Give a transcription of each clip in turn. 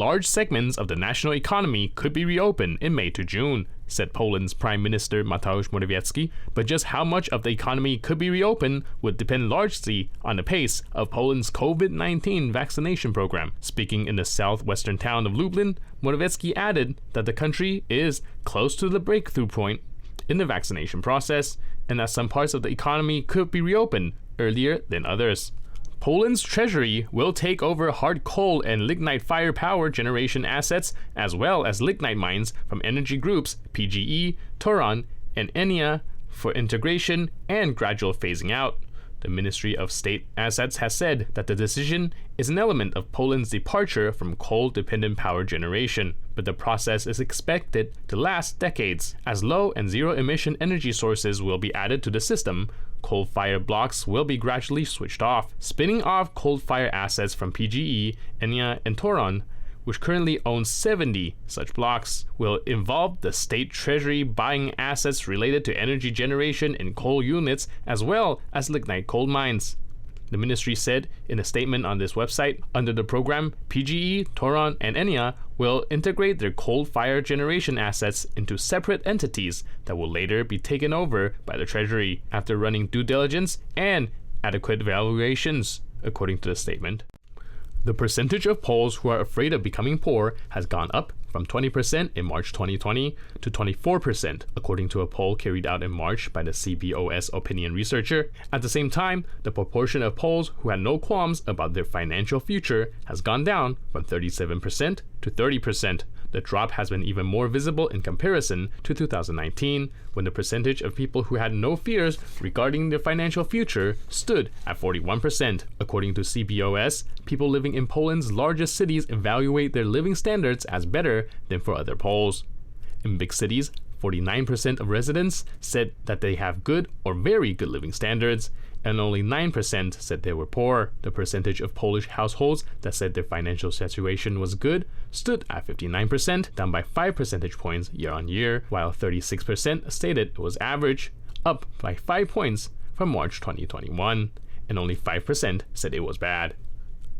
large segments of the national economy could be reopened in May to June, said Poland's Prime Minister Mateusz Morawiecki, but just how much of the economy could be reopened would depend largely on the pace of Poland's COVID-19 vaccination program. Speaking in the southwestern town of Lublin, Morawiecki added that the country is close to the breakthrough point in the vaccination process, and that some parts of the economy could be reopened earlier than others. Poland's treasury will take over hard coal and lignite fire power generation assets, as well as lignite mines from energy groups PGE, Tauron, and Enea for integration and gradual phasing out. The Ministry of State Assets has said that the decision is an element of Poland's departure from coal-dependent power generation, but the process is expected to last decades. As low and zero-emission energy sources will be added to the system, coal-fired blocks will be gradually switched off. Spinning off coal-fired assets from PGE, Enea, and Tauron, which currently owns 70 such blocks, will involve the state treasury buying assets related to energy generation in coal units as well as lignite coal mines. The ministry said in a statement on this website, under the program, PGE, Tauron, and Enea will integrate their coal-fired generation assets into separate entities that will later be taken over by the treasury after running due diligence and adequate valuations, according to the statement. The percentage of Poles who are afraid of becoming poor has gone up from 20% in March 2020 to 24%, according to a poll carried out in March by the CBOS opinion researcher. At the same time, the proportion of Poles who had no qualms about their financial future has gone down from 37% to 30%. The drop has been even more visible in comparison to 2019, when the percentage of people who had no fears regarding their financial future stood at 41%. According to CBOS, people living in Poland's largest cities evaluate their living standards as better than for other Poles. In big cities, 49% of residents said that they have good or very good living standards, and only 9% said they were poor. The percentage of Polish households that said their financial situation was good stood at 59%, down by 5 percentage points year on year, while 36% stated it was average, up by 5 points from March 2021, and only 5% said it was bad.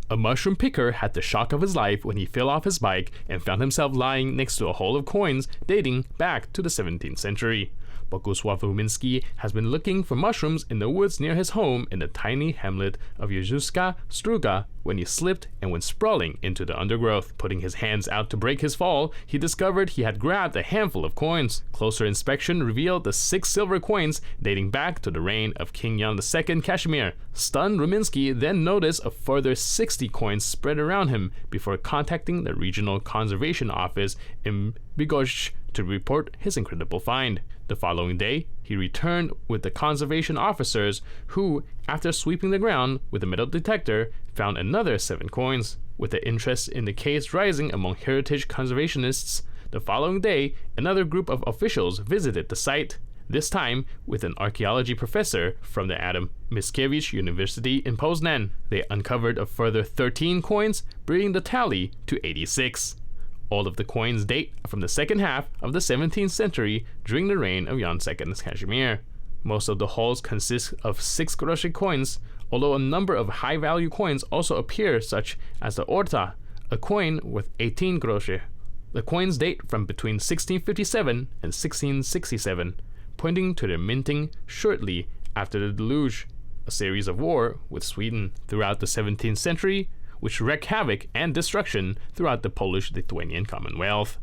A mushroom picker had the shock of his life when he fell off his bike and found himself lying next to a haul of coins dating back to the 17th century. Bogusław Rumiński has been looking for mushrooms in the woods near his home in the tiny hamlet of Jezuska Struga when he slipped and went sprawling into the undergrowth. Putting his hands out to break his fall, he discovered he had grabbed a handful of coins. Closer inspection revealed the 6 silver coins dating back to the reign of King Jan II Casimir. Stunned, Rumiński then noticed a further 60 coins spread around him before contacting the regional conservation office in Bydgoszcz to report his incredible find. The following day, he returned with the conservation officers who, after sweeping the ground with a metal detector, found another 7 coins. With the interest in the case rising among heritage conservationists, the following day, another group of officials visited the site, this time with an archaeology professor from the Adam Mickiewicz University in Poznan. They uncovered a further 13 coins, bringing the tally to 86. All of the coins date from the second half of the 17th century during the reign of Jan II Casimir. Most of the hauls consist of 6 groszy coins, although a number of high-value coins also appear, such as the Orta, a coin worth 18 groszy. The coins date from between 1657 and 1667, pointing to their minting shortly after the Deluge, a series of war with Sweden throughout the 17th century, which wreaked havoc and destruction throughout the Polish-Lithuanian Commonwealth.